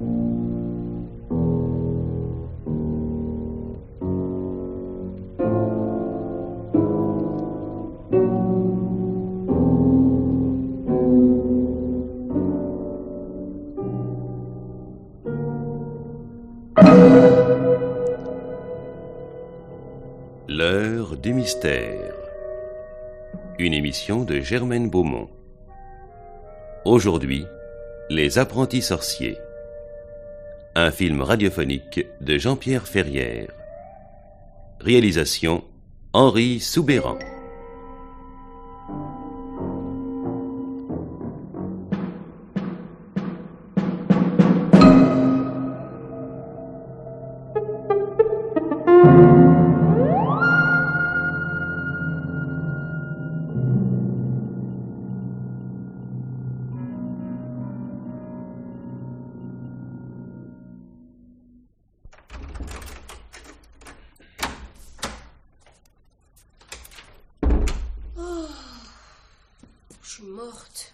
L'heure du mystère. Une émission de Germaine Beaumont. Aujourd'hui, Les apprentis sorciers. Un film radiophonique de Jean-Pierre Ferrière. Réalisation Henri Soubeyran. Je suis morte.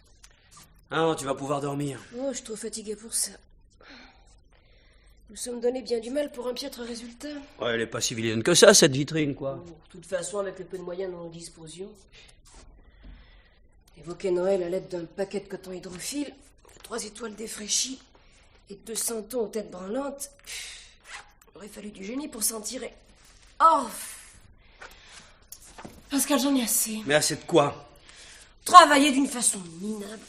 Ah non, tu vas pouvoir dormir. Oh, je suis trop fatiguée pour ça. Nous sommes donné bien du mal pour un piètre résultat. Ouais, elle est pas si vilaine que ça, cette vitrine, quoi. Oh, de toute façon, avec le peu de moyens dont nous disposions. Évoquer Noël à l'aide d'un paquet de coton hydrophile, de 3 étoiles défraîchies et 200 tons aux têtes branlantes. Il aurait fallu du génie pour s'en tirer. Oh Pascal, j'en ai assez. Mais assez de quoi? Travailler d'une façon minable.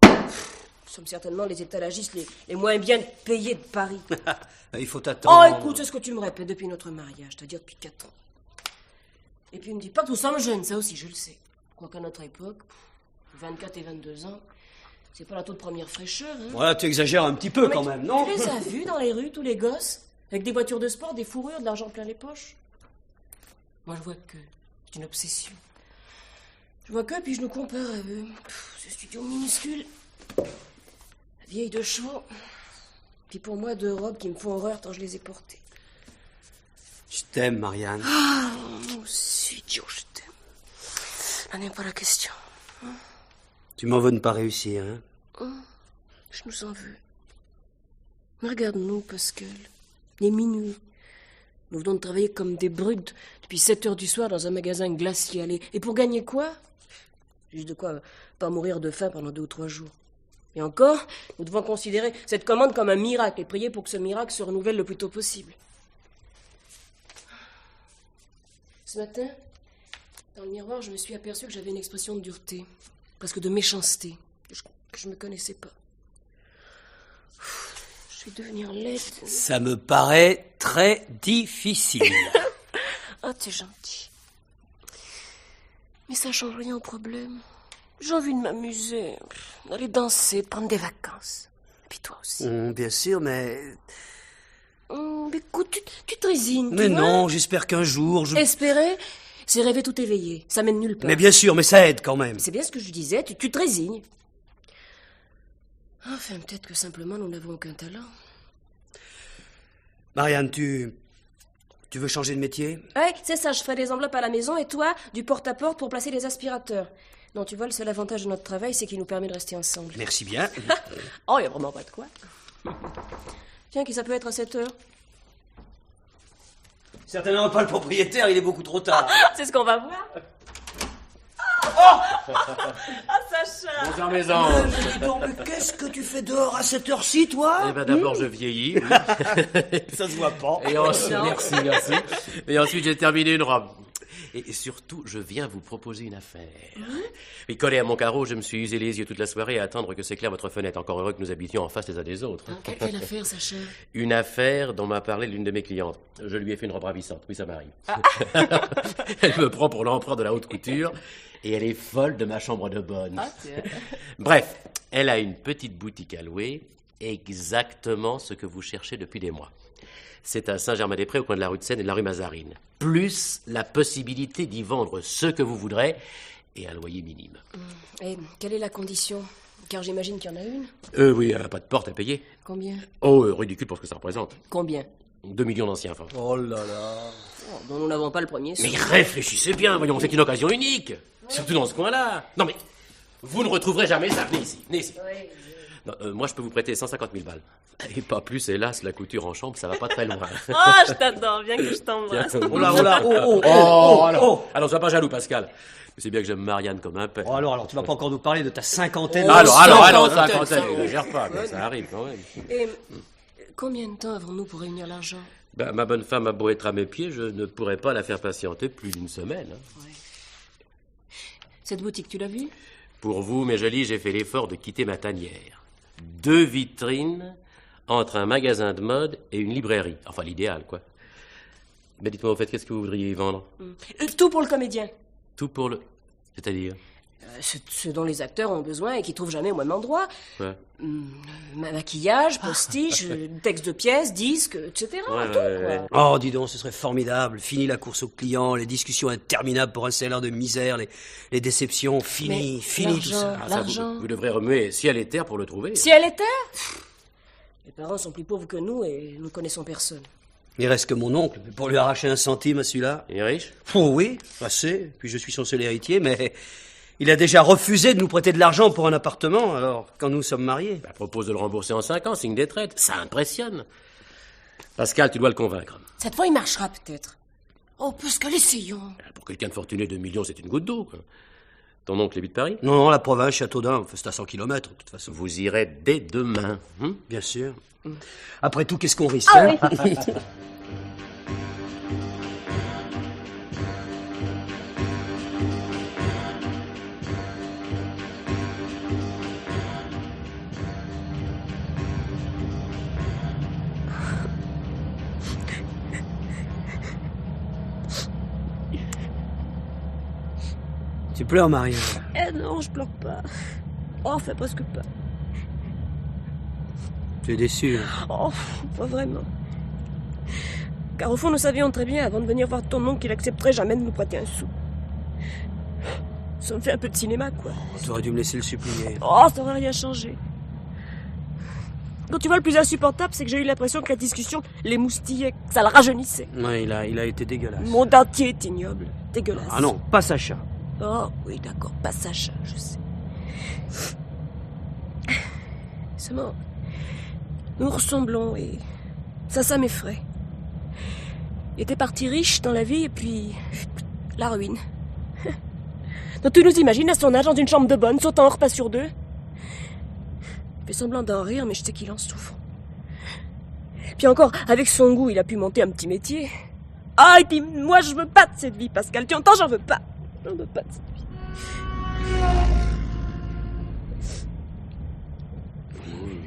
Nous sommes certainement les étalagistes les moins bien payés de Paris. Il faut t'attendre. Oh, écoute, c'est ce que tu me répètes depuis notre mariage, c'est-à-dire depuis 4 ans. Et puis, ne me dis pas que nous sommes jeunes, ça aussi, je le sais. Quoiqu'à notre époque, 24 et 22 ans, c'est pas la toute première fraîcheur, hein. Voilà, tu exagères un petit peu Mais quand même, non? Tu les as vus dans les rues, tous les gosses, avec des voitures de sport, des fourrures, de l'argent plein les poches? Moi, je vois que c'est une obsession. Je vois que, puis je nous compare à eux. Ce studio minuscule, la vieille de chevaux, puis pour moi 2 robes qui me font horreur tant je les ai portées. Je t'aime, Marianne. Ah, moi aussi, Dieu, je t'aime. Ça n'est pas la question. Tu m'en veux de ne pas réussir, hein? Je nous en veux. Mais regarde-nous, Pascal. Les minuit. Nous venons de travailler comme des brutes depuis 7 heures du soir dans un magasin glacial. Et pour gagner quoi? Juste de quoi pas mourir de faim pendant 2 ou 3 jours. Et encore, nous devons considérer cette commande comme un miracle et prier pour que ce miracle se renouvelle le plus tôt possible. Ce matin, dans le miroir, je me suis aperçue que j'avais une expression de dureté, presque de méchanceté, que je ne me connaissais pas. Je vais devenir laide. Ça me paraît très difficile. Ah, t'es gentil. Mais ça change rien au problème. J'ai envie de m'amuser, d'aller danser, prendre des vacances. Et puis toi aussi. Bien sûr, mais... Écoute, tu te résignes, Mais tu vois? non, j'espère qu'un jour, Espérer, c'est rêver tout éveillé. Ça mène nulle part. Mais bien sûr, mais ça aide quand même. C'est bien ce que je disais, tu te résignes. Enfin, peut-être que simplement nous n'avons aucun talent. Marianne, tu veux changer de métier? Ouais, c'est ça, je ferai des enveloppes à la maison et toi, du porte-à-porte pour placer les aspirateurs. Non, tu vois, le seul avantage de notre travail, c'est qu'il nous permet de rester ensemble. Merci bien. Oh, il n'y a vraiment pas de quoi. Tiens, qui ça peut être à 7 heures? Certainement pas le propriétaire, il est beaucoup trop tard. C'est ce qu'on va voir. Oh, Sacha! Bonjour mes anges. Dis donc, mais qu'est-ce que tu fais dehors à cette heure-ci, toi? Eh ben d'abord je vieillis. Oui. Ça se voit pas. Et ensuite, merci. Et ensuite j'ai terminé une robe. Et surtout, je viens vous proposer une affaire. Et collé à mon carreau, je me suis usé les yeux toute la soirée à attendre que s'éclaire votre fenêtre. Encore heureux que nous habitions en face les uns des autres. Quelle affaire, Sacha? Une affaire dont m'a parlé l'une de mes clientes. Je lui ai fait une robe ravissante. Oui, ça m'arrive. Elle me prend pour l'empereur de la haute couture. Et elle est folle de ma chambre de bonne. Bref, elle a une petite boutique à louer. Exactement ce que vous cherchez depuis des mois. C'est à Saint-Germain-des-Prés, au coin de la rue de Seine et de la rue Mazarine. Plus la possibilité d'y vendre ce que vous voudrez et un loyer minime. Et quelle est la condition? Car j'imagine qu'il y en a une. Oui, elle n'a pas de porte à payer. Combien? Oh, ridicule pour ce que ça représente. Combien? 2 millions d'anciens francs. Oh là là. Oh, dont nous n'avons pas le premier sou. Mais réfléchissez bien, voyons, c'est une occasion unique. Surtout dans ce coin-là. Non mais, vous ne retrouverez jamais ça. Venez ici. Non, moi, je peux vous prêter 150 000 balles. Et pas plus, hélas, la couture en chambre, ça va pas très loin. Oh, je t'adore, bien que je t'embrasse. Oh là, Alors, sois pas jaloux, Pascal. C'est bien que j'aime Marianne comme un père. Oh, alors, tu vas pas encore nous parler de ta cinquantaine. Alors, cinquantaine, cinquantaine, ça, n'exagère pas, quoi, ça arrive quand même. Et combien de temps avons-nous pour réunir l'argent? Ben, ma bonne femme a beau être à mes pieds, je ne pourrais pas la faire patienter plus d'une semaine. Hein. Ouais. Cette boutique, tu l'as vue? Pour vous, mes jolis, j'ai fait l'effort de quitter ma tanière. 2 vitrines entre un magasin de mode et une librairie. Enfin, l'idéal, quoi. Ben, dites-moi, au fait, qu'est-ce que vous voudriez y vendre? Tout pour le comédien. Tout pour le... C'est-à-dire? Ce dont les acteurs ont besoin et qu'ils trouvent jamais au même endroit. Ouais. Maquillage, postiche, texte de pièces, disques, etc. Ouais. Oh, dis donc, ce serait formidable. Fini la course aux clients, les discussions interminables pour un salaire de misère, les déceptions, fini tout ça. L'argent. Vous devrez remuer ciel et terre pour le trouver. Ciel et terre? Les parents sont plus pauvres que nous et nous connaissons personne. Il reste que mon oncle, pour lui arracher un centime à celui-là. Il est riche? Oh oui, assez. Puis je suis son seul héritier, mais il a déjà refusé de nous prêter de l'argent pour un appartement, alors, quand nous sommes mariés. Ben, propose de le rembourser en 5 ans, signe des traites. Ça impressionne. Pascal, tu dois le convaincre. Cette fois, il marchera peut-être. Oh, Pascal, essayons. Ben, pour quelqu'un de fortuné, 2 millions, c'est une goutte d'eau, quoi. Ton oncle habite Paris? Non, la province, Châteaudun, c'est à 100 km, de toute façon. Vous irez dès demain. Bien sûr. Après tout, qu'est-ce qu'on risque, Ah hein? oui. Tu pleures, Marianne? Eh non, je pleure pas. Oh, enfin, presque pas. Tu es déçue. Oh, pas vraiment. Car au fond, nous savions très bien, avant de venir voir ton oncle, qu'il accepterait jamais de nous prêter un sou. Ça me fait un peu de cinéma, quoi. Tu aurais dû me laisser le supplier. Oh, ça n'aurait rien changé. Quand tu vois, le plus insupportable, c'est que j'ai eu l'impression que la discussion l'émoustillait, que ça le rajeunissait. Ouais, il a été dégueulasse. Mon dentier est ignoble, dégueulasse. Ah non, pas Sacha. Oh, oui, d'accord, pas Sacha, je sais. Seulement, nous ressemblons et ça m'effraie. Il était parti riche dans la vie et puis la ruine. Donc tu nous imagines à son âge dans une chambre de bonne, sautant un repas sur 2. Il fait semblant d'en rire, mais je sais qu'il en souffre. Puis encore, avec son goût, il a pu monter un petit métier. Ah, et puis moi, je veux pas de cette vie, Pascal. Tu entends, j'en veux pas. J'en veux pas de cette vie.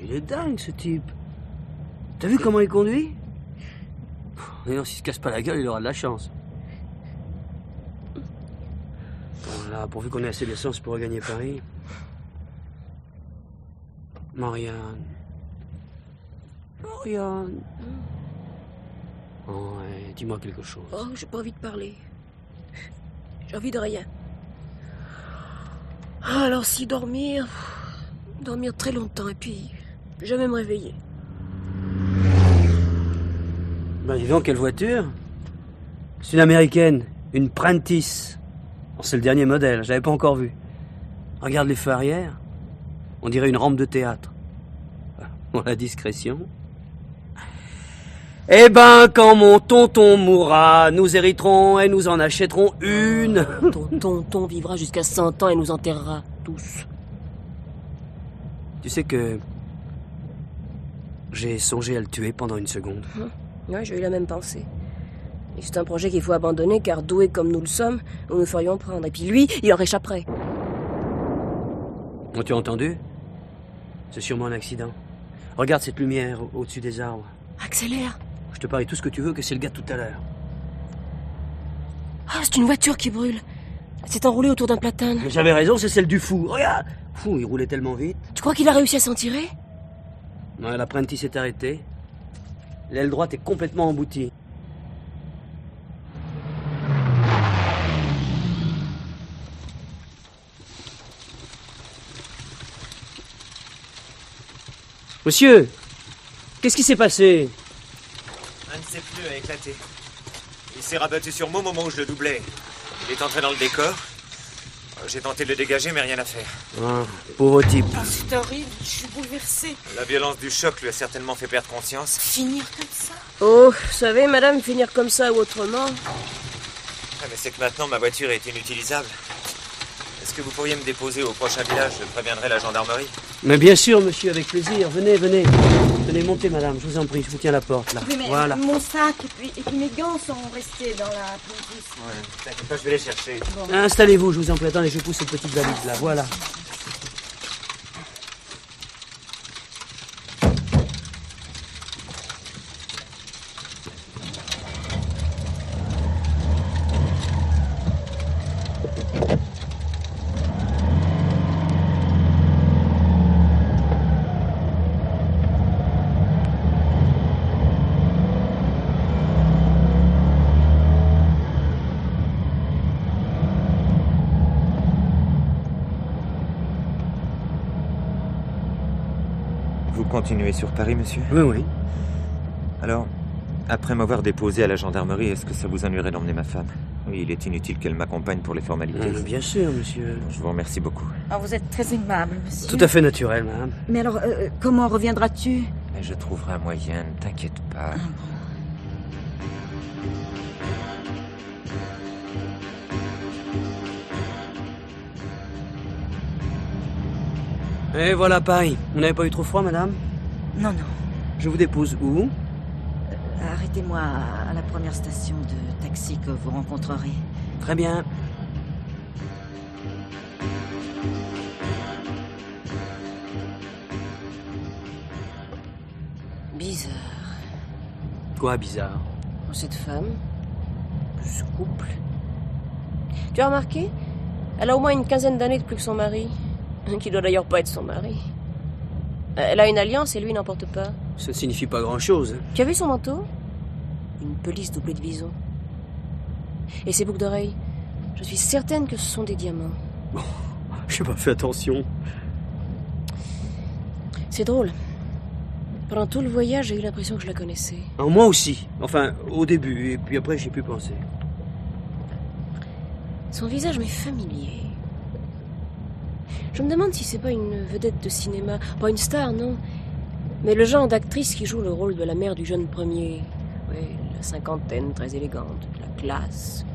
Il est dingue, ce type. T'as vu comment il conduit? Et non, s'il se casse pas la gueule, il aura de la chance. Voilà, pourvu qu'on ait assez d'essence pour regagner Paris. Marianne. Oh, ouais, dis-moi quelque chose. Oh, j'ai pas envie de parler. J'ai envie de rien. Ah, alors si dormir très longtemps et puis jamais me réveiller. Ben dis donc, quelle voiture? C'est une américaine, une Prentice. Bon, c'est le dernier modèle, j'avais pas encore vu. Regarde les feux arrière, on dirait une rampe de théâtre. Bon, la discrétion. Eh ben, quand mon tonton mourra, nous hériterons et nous en achèterons une. Ton tonton vivra jusqu'à 100 ans et nous enterrera tous. Tu sais que j'ai songé à le tuer pendant une seconde. Ouais, j'ai eu la même pensée. Et c'est un projet qu'il faut abandonner car doués comme nous le sommes, nous nous ferions prendre. Et puis lui, il en réchapperait. Oh, tu as entendu? C'est sûrement un accident. Regarde cette lumière au-dessus des arbres. Accélère. Je te parie tout ce que tu veux que c'est le gars de tout à l'heure. Ah, c'est une voiture qui brûle. Elle s'est enroulée autour d'un platane. Mais j'avais raison, c'est celle du fou. Regarde! Fou, il roulait tellement vite. Tu crois qu'il a réussi à s'en tirer? Ouais, l'apprenti s'est arrêté. L'aile droite est complètement emboutie. Monsieur, qu'est-ce qui s'est passé? Un de ses pneus a éclaté. Il s'est rabattu sur moi au moment où je le doublais. Il est entré dans le décor. J'ai tenté de le dégager, mais rien à faire. Ah, pauvre type. Oh, c'est horrible, je suis bouleversée. La violence du choc lui a certainement fait perdre conscience. Finir comme ça? Oh, vous savez, madame, finir comme ça ou autrement. Ah, mais c'est que maintenant, ma voiture est inutilisable. Est-ce que vous pourriez me déposer au prochain village? Je préviendrai la gendarmerie. Mais bien sûr, monsieur, avec plaisir. Venez, venez. Venez monter, madame, je vous en prie, je vous tiens la porte, là. Oui, mais voilà. mon sac et puis mes gants sont restés dans la police. Ouais, t'inquiète pas, je vais les chercher. Installez-vous, je vous en prie. Attendez, je pousse cette petite valise, là, voilà. Vous continuez sur Paris, monsieur? Oui, oui. Alors, après m'avoir déposé à la gendarmerie, est-ce que ça vous ennuierait d'emmener ma femme? Oui, il est inutile qu'elle m'accompagne pour les formalités. Bien sûr, monsieur. Je vous remercie beaucoup. Oh, vous êtes très aimable, monsieur. Tout à fait naturel, madame. Mais alors, comment reviendras-tu? Mais je trouverai un moyen, ne t'inquiète pas. Et voilà Paris. Vous n'avez pas eu trop froid, madame? Non, non. Je vous dépose où? Arrêtez-moi à la première station de taxi que vous rencontrerez. Très bien. Bizarre. Quoi, bizarre? Cette femme, ce couple. Tu as remarqué? Elle a au moins une quinzaine d'années de plus que son mari. Qui doit d'ailleurs pas être son mari. Elle a une alliance et lui n'en porte pas. Ça ne signifie pas grand-chose. Tu as vu son manteau? Une pelisse doublée de bison. Et ses boucles d'oreilles? Je suis certaine que ce sont des diamants. J'ai pas fait attention. C'est drôle. Pendant tout le voyage, j'ai eu l'impression que je la connaissais. Alors, moi aussi. Enfin, au début. Et puis après, j'ai pu penser. Son visage m'est familier. Je me demande si c'est pas une vedette de cinéma. Pas une star, non. Mais le genre d'actrice qui joue le rôle de la mère du jeune premier. Oui, la cinquantaine, très élégante, la classe.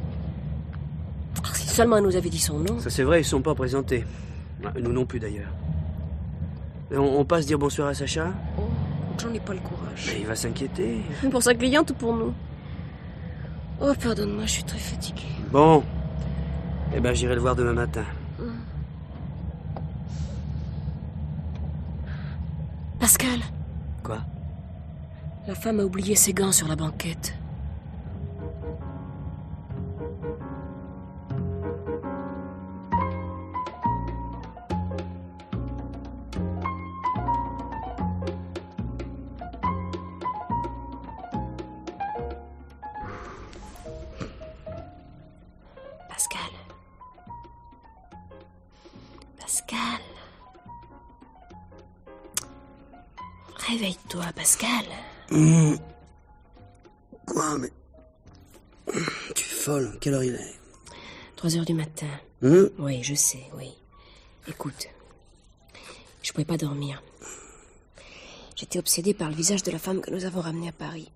Ah, si seulement elle nous avait dit son nom. Ça, c'est vrai, ils sont pas présentés. Nous non plus, d'ailleurs. Et on passe dire bonsoir à Sacha? Oh, j'en ai pas le courage. Mais il va s'inquiéter. Pour sa cliente ou pour nous? Oh, pardonne-moi, je suis très fatiguée. Bon. Eh ben, j'irai le voir demain matin. Pascal, Quoi? la femme a oublié ses gants sur la banquette. Pascal. Pascal. Réveille-toi, Pascal. Quoi, mais... Tu es folle. Quelle heure il est? 3 heures du matin. Oui, je sais, oui. Écoute, je pouvais pas dormir. J'étais obsédée par le visage de la femme que nous avons ramenée à Paris.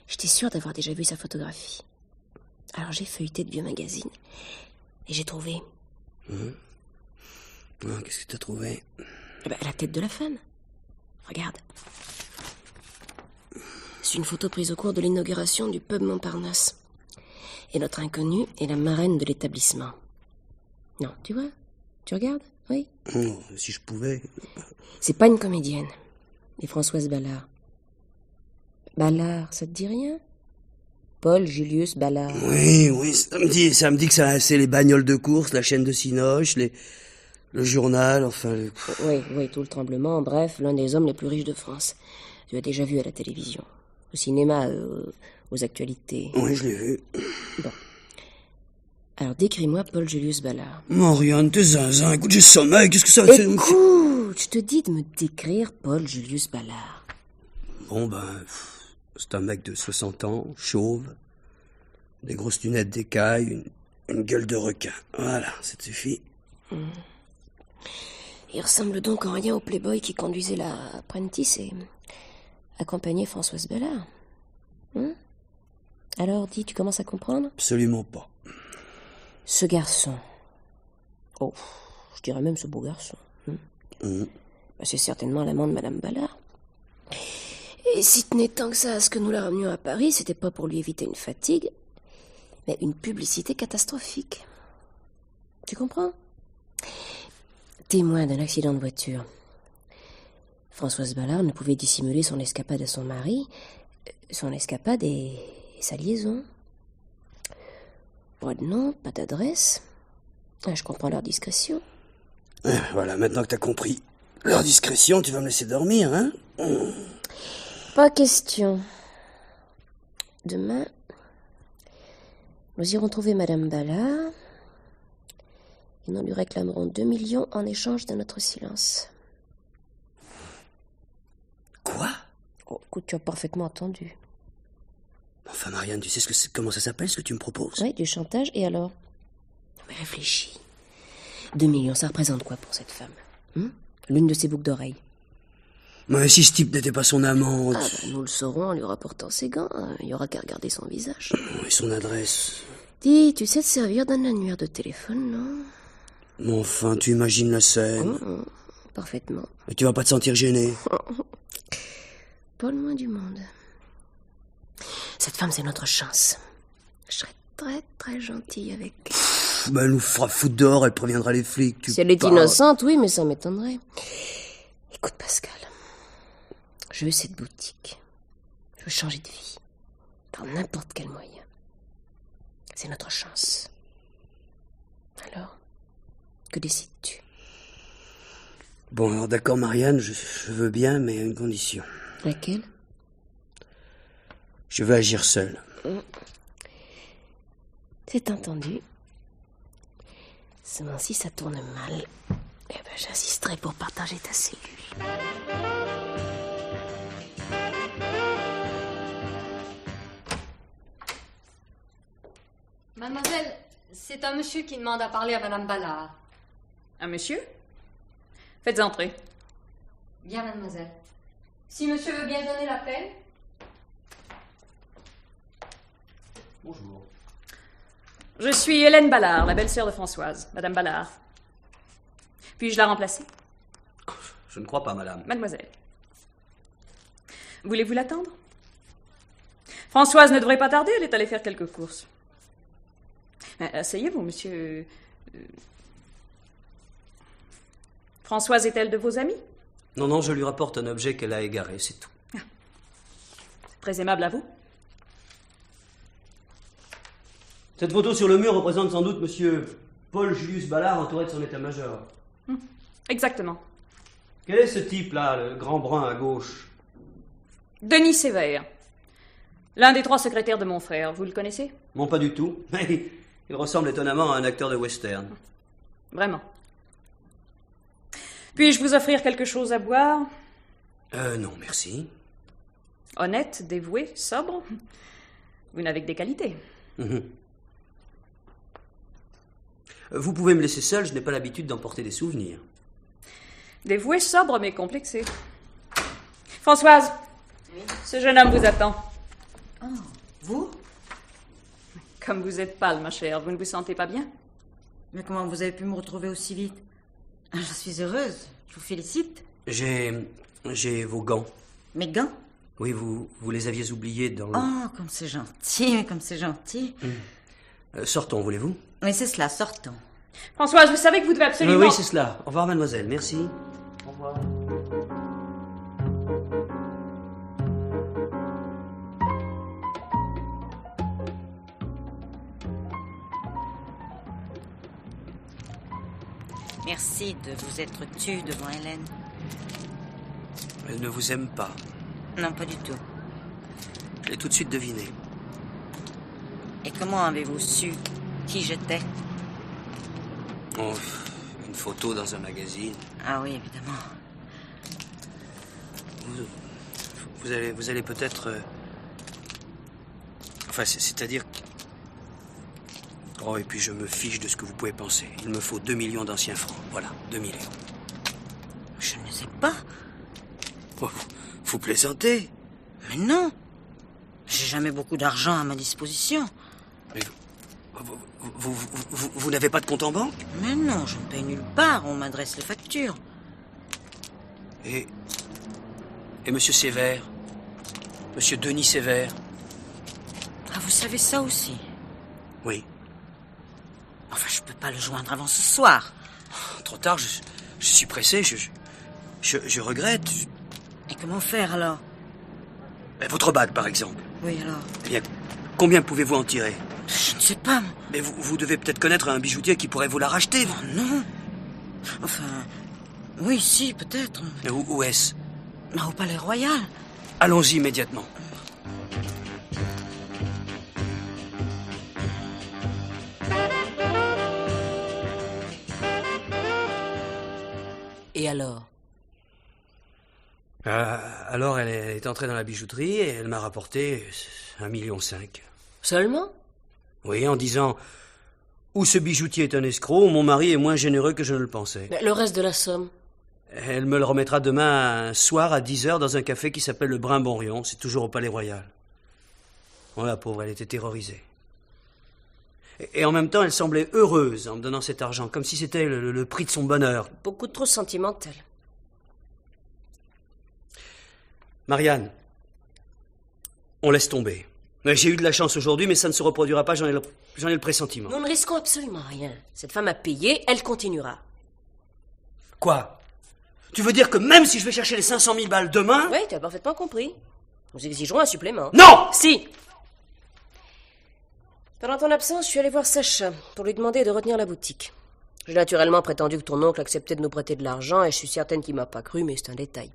J'étais sûre d'avoir déjà vu sa photographie. Alors j'ai feuilleté de vieux magazines et j'ai trouvé... Qu'est-ce que t'as trouvé? La tête de la femme. Regarde. C'est une photo prise au cours de l'inauguration du pub Montparnasse. Et notre inconnue est la marraine de l'établissement. Non, tu vois? Tu regardes? Oui? Oh, si je pouvais... C'est pas une comédienne. Et Françoise Ballard. Ballard, ça te dit rien? Paul Julius Ballard. Oui, ça me dit que c'est les bagnoles de course, la chaîne de Cinoche, le journal, enfin... Oui, tout le tremblement, bref, l'un des hommes les plus riches de France. Tu as déjà vu à la télévision, au cinéma, aux actualités. Oui, je l'ai vu. Bon. Alors décris-moi Paul Julius Ballard. Marianne, t'es zinzin, écoute, j'ai sommeil, qu'est-ce que ça... Écoute, je te dis de me décrire Paul Julius Ballard. Bon, c'est un mec de 60 ans, chauve, des grosses lunettes d'écaille, Une gueule de requin. Voilà, ça te suffit. Il ressemble donc en rien au playboy qui conduisait la Prentice et accompagnait Françoise Ballard. Alors, dis, tu commences à comprendre? Absolument pas. Ce garçon. Oh, je dirais même ce beau garçon. C'est certainement l'amant de Madame Ballard. Et si tenait tant que ça à ce que nous la ramenions à Paris, c'était pas pour lui éviter une fatigue, mais une publicité catastrophique. Tu comprends? Témoin d'un accident de voiture. Françoise Ballard ne pouvait dissimuler son escapade à son mari. Son escapade et sa liaison. Pas de nom, pas d'adresse. Je comprends leur discrétion. Voilà, maintenant que t'as compris leur discrétion, tu vas me laisser dormir, hein? Pas question. Demain, nous irons trouver Madame Ballard et nous lui réclamerons 2 millions en échange de notre silence. Quoi? Oh, écoute, tu as parfaitement entendu. Enfin, Marianne, tu sais comment ça s'appelle, ce que tu me proposes? Oui, du chantage, et alors? Mais réfléchis. 2 millions, ça représente quoi pour cette femme? L'une de ses boucles d'oreilles. Mais si ce type n'était pas son amante... Nous le saurons en lui rapportant ses gants. Il n'y aura qu'à regarder son visage. Et son adresse? Dis, tu sais te servir d'un annuaire de téléphone, non? Mais enfin, tu imagines la scène. Parfaitement. Et tu vas pas te sentir gêné? Pas le moins du monde. Cette femme, c'est notre chance. Je serais très, très gentille avec elle. Elle nous fera foutre dehors, elle préviendra les flics. Si elle est innocente, oui, mais ça m'étonnerait. Écoute, Pascal, je veux cette boutique. Je veux changer de vie. Par n'importe quel moyen. C'est notre chance. Alors, que décides-tu? Bon, alors d'accord, Marianne, je veux bien, mais à une condition. Laquelle? Je veux agir seul. C'est entendu. Seulement si ça tourne mal, j'insisterai pour partager ta cellule. Mademoiselle, c'est un monsieur qui demande à parler à Madame Ballard. Un monsieur? Faites entrer. Bien, mademoiselle. Si monsieur veut bien donner l'appel. Bonjour. Je suis Hélène Ballard, la belle-sœur de Françoise, Madame Ballard. Puis-je la remplacer? Je ne crois pas, madame. Mademoiselle. Voulez-vous l'attendre? Françoise ne devrait pas tarder, elle est allée faire quelques courses. Asseyez-vous, monsieur. Françoise est-elle de vos amies? Non, je lui rapporte un objet qu'elle a égaré, c'est tout. Très aimable à vous. Cette photo sur le mur représente sans doute monsieur Paul Julius Ballard entouré de son état-major. Exactement. Quel est ce type-là, le grand brun à gauche? Denis Sévère. L'un des 3 secrétaires de mon frère. Vous le connaissez? Non, pas du tout. Mais il ressemble étonnamment à un acteur de western. Vraiment. Puis-je vous offrir quelque chose à boire? Non, merci. Honnête, dévoué, sobre. Vous n'avez que des qualités. Vous pouvez me laisser seul, je n'ai pas l'habitude d'emporter des souvenirs. Dévoué, sobre, mais complexé. Françoise, oui. Ce jeune homme vous attend. Oh, vous? Comme vous êtes pâle, ma chère, vous ne vous sentez pas bien? Mais comment vous avez pu me retrouver aussi vite? Je suis heureuse, je vous félicite. J'ai vos gants. Mes gants? Oui, vous les aviez oubliés dans le... Oh, comme c'est gentil, comme c'est gentil. Sortons, voulez-vous? Oui, c'est cela, sortons. Françoise, vous savez que vous devez absolument... Oui, c'est cela. Au revoir, mademoiselle. Merci. Au revoir. Merci de vous être tue devant Hélène. Elle ne vous aime pas. Non, pas du tout. Je l'ai tout de suite deviné. Et comment avez-vous su qui j'étais? Oh, une photo dans un magazine. Ah oui, évidemment. Vous allez peut-être... Enfin, c'est-à-dire... Oh, et puis je me fiche de ce que vous pouvez penser. Il me faut 2 millions d'anciens francs. Voilà, 2 millions. Je ne sais pas. Oh, vous plaisantez? Mais non. J'ai jamais beaucoup d'argent à ma disposition. Mais vous n'avez pas de compte en banque? Mais non, je ne paye nulle part. On m'adresse les factures. Et Monsieur Sévère? Monsieur Denis Sévère? Ah, vous savez ça aussi? Oui. Enfin, je peux pas le joindre avant ce soir. Trop tard, je suis pressé, je regrette. Et comment faire alors? Votre bague, par exemple. Oui, alors? Eh bien, combien pouvez-vous en tirer? Je ne sais pas. Mais vous devez peut-être connaître un bijoutier qui pourrait vous la racheter. Oh, non. Enfin, oui, si, peut-être. Mais où est-ce? Au Palais Royal. Allons-y immédiatement. Et alors? Alors, elle est entrée dans la bijouterie et elle m'a rapporté 1,5 million. Seulement? Oui, en disant « Ou ce bijoutier est un escroc, ou mon mari est moins généreux que je ne le pensais. » Mais le reste de la somme? Elle me le remettra demain un soir à 10h dans un café qui s'appelle le Brimborion. C'est toujours au Palais Royal. Oh, la pauvre, elle était terrorisée. Et en même temps, elle semblait heureuse en me donnant cet argent, comme si c'était le prix de son bonheur. Beaucoup trop sentimental. Marianne, on laisse tomber. J'ai eu de la chance aujourd'hui, mais ça ne se reproduira pas, j'en ai le pressentiment. Nous ne risquons absolument rien. Cette femme a payé, elle continuera. Quoi? Tu veux dire que même si je vais chercher les 500 000 balles demain... Oui, tu as parfaitement compris. Nous exigerons un supplément. Non! Si! Pendant ton absence, je suis allé voir Sacha pour lui demander de retenir la boutique. J'ai naturellement prétendu que ton oncle acceptait de nous prêter de l'argent et je suis certaine qu'il m'a pas cru, mais c'est un détail.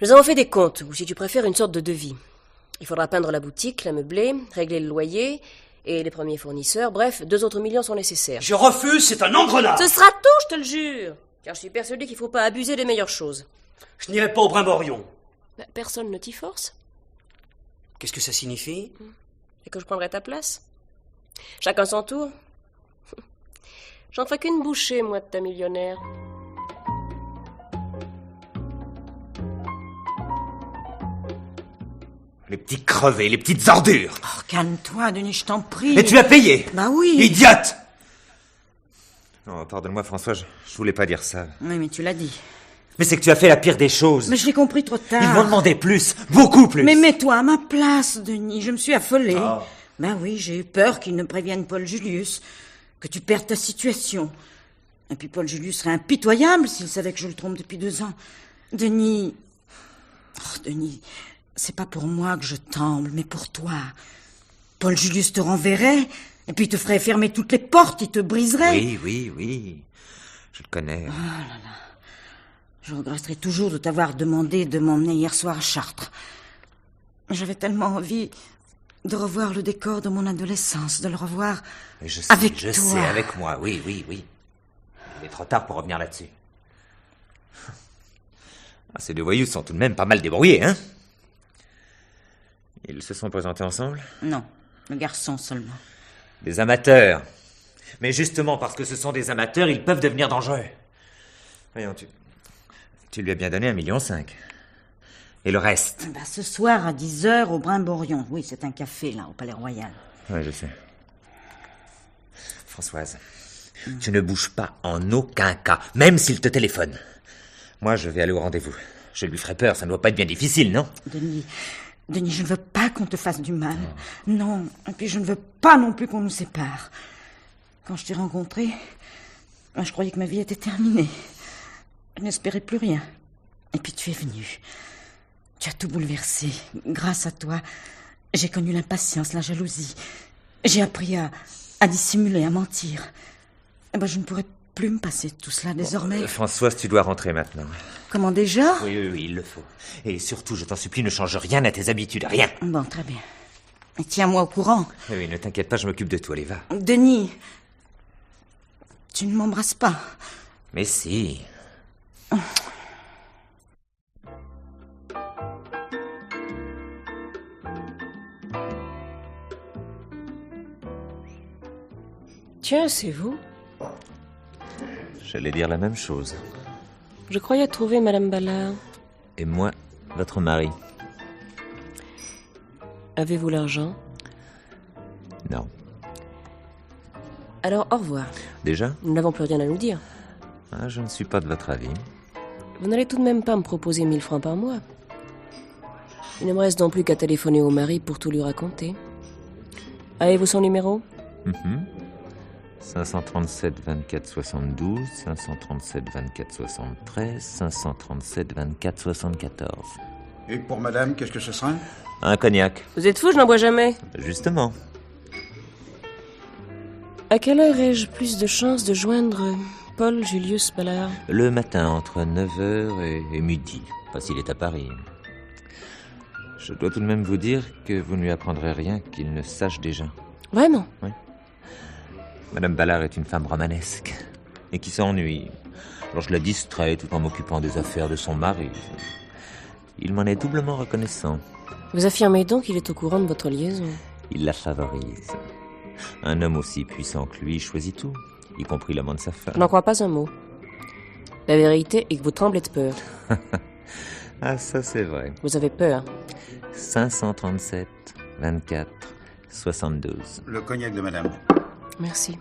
Nous avons fait des comptes, ou si tu préfères, une sorte de devis. Il faudra peindre la boutique, la meubler, régler le loyer et les premiers fournisseurs. Bref, 2 autres millions sont nécessaires. Je refuse, c'est un engrenage! Ce sera tout, je te le jure! Car je suis persuadée qu'il ne faut pas abuser des meilleures choses. Je n'irai pas au Brimborion. Personne ne t'y force. Qu'est-ce que ça signifie? Et que je prendrai ta place? Chacun son tour. J'en ferai qu'une bouchée, moi, de ta millionnaire. Les petits crevés, les petites ordures. Oh, calme-toi, Denis, je t'en prie. Et tu as payé? Bah oui. Idiote! Non, pardonne-moi, François, je voulais pas dire ça. Oui, mais tu l'as dit. Mais c'est que tu as fait la pire des choses. Mais je l'ai compris trop tard. Ils m'ont demandé plus, beaucoup plus. Mais mets-toi à ma place, Denis. Je me suis affolée. Oh. Ben oui, j'ai eu peur qu'ils ne préviennent Paul Julius, que tu perdes ta situation. Et puis Paul Julius serait impitoyable s'il savait que je le trompe depuis 2 ans. Denis... Oh, Denis, c'est pas pour moi que je tremble, mais pour toi. Paul Julius te renverrait, et puis il te ferait fermer toutes les portes, il te briserait. Oui. Je le connais. Oh là là. Je regretterai toujours de t'avoir demandé de m'emmener hier soir à Chartres. J'avais tellement envie de revoir le décor de mon adolescence, de le revoir avec toi. Je sais, avec moi, oui. Il est trop tard pour revenir là-dessus. Ces 2 voyous sont tout de même pas mal débrouillés, hein? Ils se sont présentés ensemble? Non, le garçon seulement. Des amateurs. Mais justement, parce que ce sont des amateurs, ils peuvent devenir dangereux. Voyons, tu lui as bien donné 1,5 million. Et le reste? Bah, ce soir à 10h au Brimborion. Oui, c'est un café, là, au Palais Royal. Oui, je sais. Françoise, tu ne bouges pas en aucun cas, même s'il te téléphone. Moi, je vais aller au rendez-vous. Je lui ferai peur, ça ne doit pas être bien difficile, non? Denis, je ne veux pas qu'on te fasse du mal. Non, et puis je ne veux pas non plus qu'on nous sépare. Quand je t'ai rencontré, je croyais que ma vie était terminée. Je n'espérais plus rien. Et puis tu es venu. Tu as tout bouleversé. Grâce à toi, j'ai connu l'impatience, la jalousie. J'ai appris à dissimuler, à mentir. Eh ben, je ne pourrais plus me passer de tout cela désormais. Françoise, tu dois rentrer maintenant. Comment déjà? Oui, il le faut. Et surtout, je t'en supplie, ne change rien à tes habitudes, rien. Bon, très bien. Et tiens-moi au courant. Oui, ne t'inquiète pas, je m'occupe de toi, allez, va. Denis, tu ne m'embrasses pas. Mais si. Tiens, c'est vous. J'allais dire la même chose. Je croyais trouver Madame Ballard. Et moi, votre mari. Avez-vous l'argent? Non. Alors, au revoir. Déjà? Nous n'avons plus rien à nous dire. Ah, je ne suis pas de votre avis. Vous n'allez tout de même pas me proposer 1000 francs par mois. Il ne me reste non plus qu'à téléphoner au mari pour tout lui raconter. Avez-vous son numéro? 537 24 72, 537 24 73, 537 24 74. Et pour madame, qu'est-ce que ce serait? Un cognac. Vous êtes fou, je n'en bois jamais. Justement. À quelle heure ai-je plus de chances de joindre Paul Julius Ballard? Le matin, entre 9h et midi, pas s'il est à Paris. Je dois tout de même vous dire que vous ne lui apprendrez rien qu'il ne sache déjà. Vraiment? Oui. Madame Ballard est une femme romanesque et qui s'ennuie. Alors je la distrais tout en m'occupant des affaires de son mari. Il m'en est doublement reconnaissant. Vous affirmez donc qu'il est au courant de votre liaison? Il la favorise. Un homme aussi puissant que lui choisit tout, y compris l'amant de sa femme. Je n'en crois pas un mot. La vérité est que vous tremblez de peur. Ah, ça c'est vrai. Vous avez peur? 537 24 72. Le cognac de madame. Merci.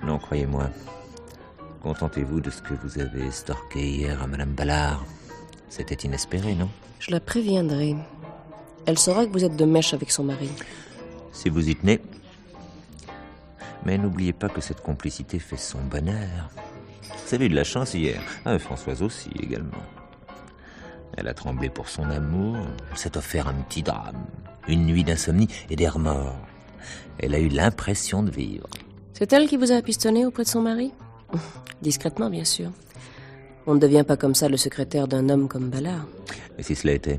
Non, croyez-moi. Contentez-vous de ce que vous avez estorqué hier à Madame Ballard. C'était inespéré, non? Je la préviendrai. Elle saura que vous êtes de mèche avec son mari. Si vous y tenez. Mais n'oubliez pas que cette complicité fait son bonheur. Vous avez eu de la chance hier. Ah, Françoise aussi, également. Elle a tremblé pour son amour. Elle s'est offert un petit drame. Une nuit d'insomnie et des remords. Elle a eu l'impression de vivre. C'est elle qui vous a pistonné auprès de son mari? Discrètement, bien sûr. On ne devient pas comme ça le secrétaire d'un homme comme Ballard. Et si cela était?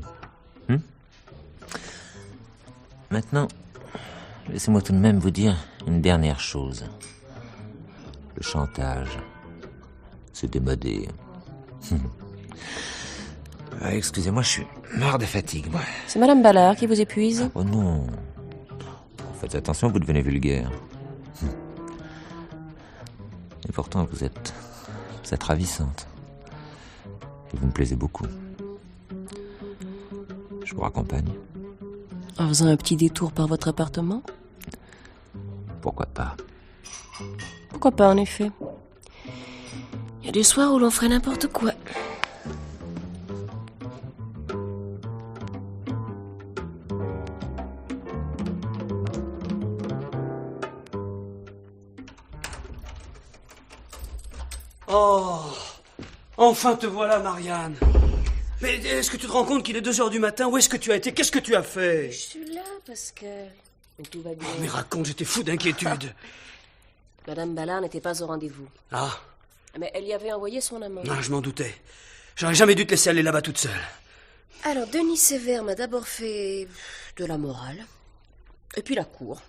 Maintenant, laissez-moi tout de même vous dire une dernière chose. Le chantage, c'est démodé. Excusez-moi, je suis mort de fatigue, moi. C'est Madame Ballard qui vous épuise? Oh non. Faites attention, vous devenez vulgaire. Et pourtant, vous êtes ravissante. Et vous me plaisez beaucoup. Je vous raccompagne. En faisant un petit détour par votre appartement? Pourquoi pas? Pourquoi pas, en effet. Il y a des soirs où l'on ferait n'importe quoi. Oh, enfin te voilà, Marianne. Mais est-ce que tu te rends compte qu'il est 2h du matin? Où est-ce que tu as été? Qu'est-ce que tu as fait? Je suis là, Pascal. Mais tout va bien. Mais raconte, j'étais fou d'inquiétude. Madame Ballard n'était pas au rendez-vous. Ah, Mais elle y avait envoyé son amant. je m'en doutais. J'aurais jamais dû te laisser aller là-bas toute seule. Alors, Denis Sévère m'a d'abord fait de la morale. Et puis la cour.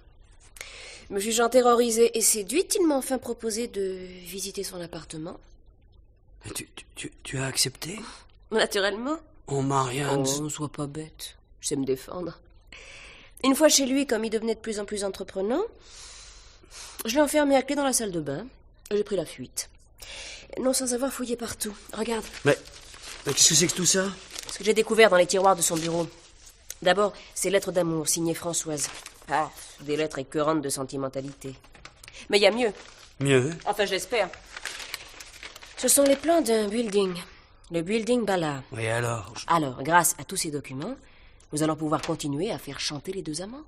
Me jugeant terrorisée et séduite, il m'a enfin proposé de visiter son appartement. Mais tu as accepté? Naturellement. Oh, Marianne. Oh, ne sois pas bête. Je sais me défendre. Une fois chez lui, comme il devenait de plus en plus entreprenant, je l'ai enfermé à clé dans la salle de bain. J'ai pris la fuite. Non sans avoir fouillé partout. Regarde. Mais qu'est-ce que c'est que tout ça? Ce que j'ai découvert dans les tiroirs de son bureau. D'abord, ces lettres d'amour signées Françoise. Ah, des lettres écœurantes de sentimentalité. Mais il y a mieux. Mieux? Enfin, je l'espère. Ce sont les plans d'un building. Le building Ballard. Oui, alors? Alors, grâce à tous ces documents, nous allons pouvoir continuer à faire chanter les deux amants.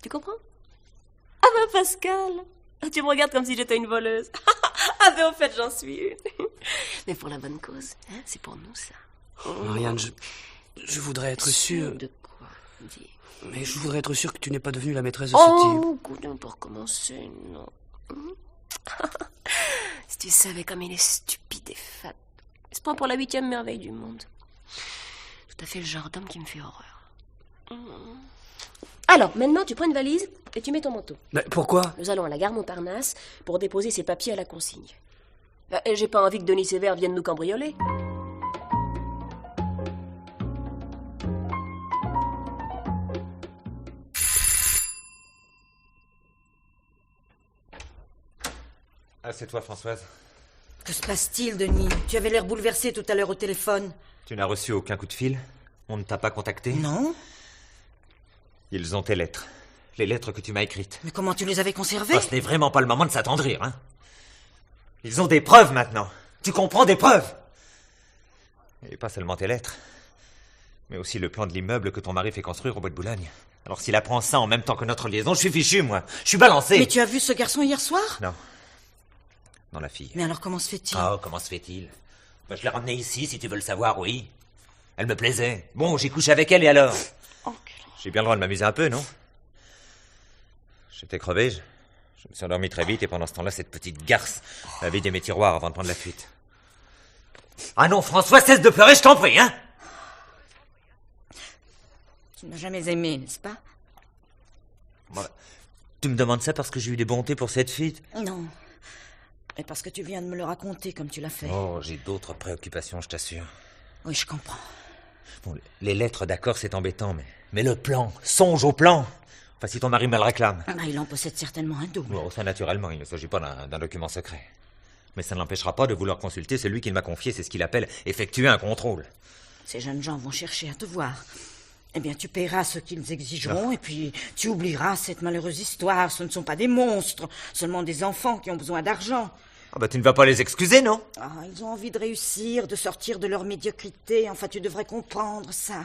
Tu comprends? Ah ben, Pascal, tu me regardes comme si j'étais une voleuse. Ah ben, au fait, j'en suis une. Mais pour la bonne cause, hein, c'est pour nous, ça. Marianne, je voudrais être sûr... De quoi? Dis. Mais je voudrais être sûr que tu n'es pas devenue la maîtresse de ce type. Oh, écoute, on peut recommencer, non. Si tu savais comme il est stupide et fat. Il se prend pour la 8e merveille du monde. Tout à fait le genre d'homme qui me fait horreur. Alors, maintenant, tu prends une valise et tu mets ton manteau. Mais pourquoi? Nous allons à la gare Montparnasse pour déposer ces papiers à la consigne. Et j'ai pas envie que Denis Sévère vienne nous cambrioler. Ah, c'est toi, Françoise. Que se passe-t-il, Denis? Tu avais l'air bouleversé tout à l'heure au téléphone. Tu n'as reçu aucun coup de fil? On ne t'a pas contacté? Non. Ils ont tes lettres. Les lettres que tu m'as écrites. Mais comment tu les avais conservées? Oh, ce n'est vraiment pas le moment de s'attendrir, hein. Ils ont des preuves maintenant. Tu comprends, des preuves? Et pas seulement tes lettres, mais aussi le plan de l'immeuble que ton mari fait construire au bois de Boulogne. Alors s'il apprend ça en même temps que notre liaison, je suis fichu, moi. Je suis balancé. Mais tu as vu ce garçon hier soir? Non. Non, la fille. Mais alors comment se fait-il? Oh, comment se fait-il? Ben, je l'ai ramenée ici, si tu veux le savoir, oui. Elle me plaisait. Bon, j'ai couché avec elle, et alors? J'ai bien le droit de m'amuser un peu, non? J'étais crevé, je me suis endormi très vite, et pendant ce temps-là, cette petite garce a vidé mes tiroirs avant de prendre la fuite. Ah non, François, cesse de pleurer, je t'en prie, hein? Tu ne m'as jamais aimé, n'est-ce pas? Bon, tu me demandes ça parce que j'ai eu des bontés pour cette fille? Non. Mais parce que tu viens de me le raconter comme tu l'as fait. Oh, j'ai d'autres préoccupations, je t'assure. Oui, je comprends. Bon, les lettres, d'accord, c'est embêtant, mais le plan, songe au plan. Enfin, si ton mari me le réclame. Ah, il en possède certainement un double. Bon, ça, naturellement, il ne s'agit pas d'un document secret. Mais ça ne l'empêchera pas de vouloir consulter celui qui m'a confié, c'est ce qu'il appelle effectuer un contrôle. Ces jeunes gens vont chercher à te voir. Eh bien, tu paieras ce qu'ils exigeront, et puis tu oublieras cette malheureuse histoire. Ce ne sont pas des monstres, seulement des enfants qui ont besoin d'argent. Ah bah tu ne vas pas les excuser, non? Ah, ils ont envie de réussir, de sortir de leur médiocrité. Enfin, tu devrais comprendre ça.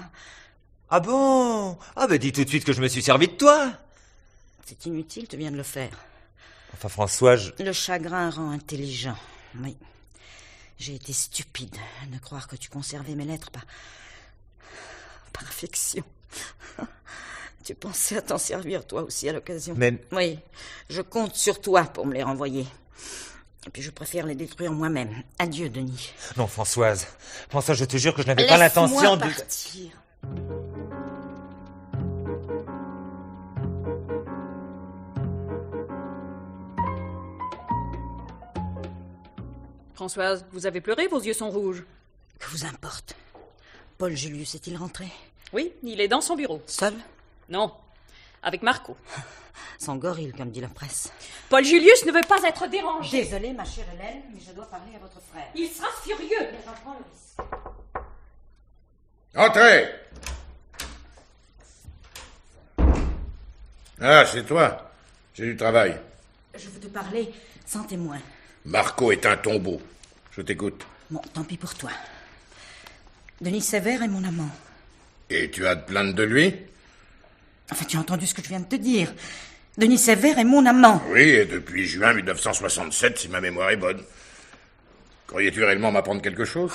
Ah bon? Ah bah dis tout de suite que je me suis servi de toi. C'est inutile, tu viens de le faire. Enfin, François, Le chagrin rend intelligent, oui. J'ai été stupide de croire que tu conservais mes lettres par affection. Tu pensais à t'en servir toi aussi à l'occasion. Mais... Oui, je compte sur toi pour me les renvoyer. Et puis je préfère les détruire moi-même. Adieu, Denis. Non, Françoise. Françoise, je te jure que je n'avais pas l'intention de... Laisse-moi partir. Françoise, vous avez pleuré, vos yeux sont rouges. Que vous importe? Paul Julius est-il rentré? Oui, il est dans son bureau. Seul? Non, avec Marco. Sans gorille, comme dit la presse. Paul Julius ne veut pas être dérangé. Désolée, ma chère Hélène, mais je dois parler à votre frère. Il sera furieux. Mais j'en prends le risque. Entrez! Ah, c'est toi. J'ai du travail. Je veux te parler sans témoin. Marco est un tombeau. Je t'écoute. Bon, tant pis pour toi. Denis Sévère est mon amant. Et tu as de plainte de lui? Enfin, tu as entendu ce que je viens de te dire. Denis Sévère est mon amant. Oui, et depuis juin 1967, si ma mémoire est bonne. Croyais-tu réellement m'apprendre quelque chose?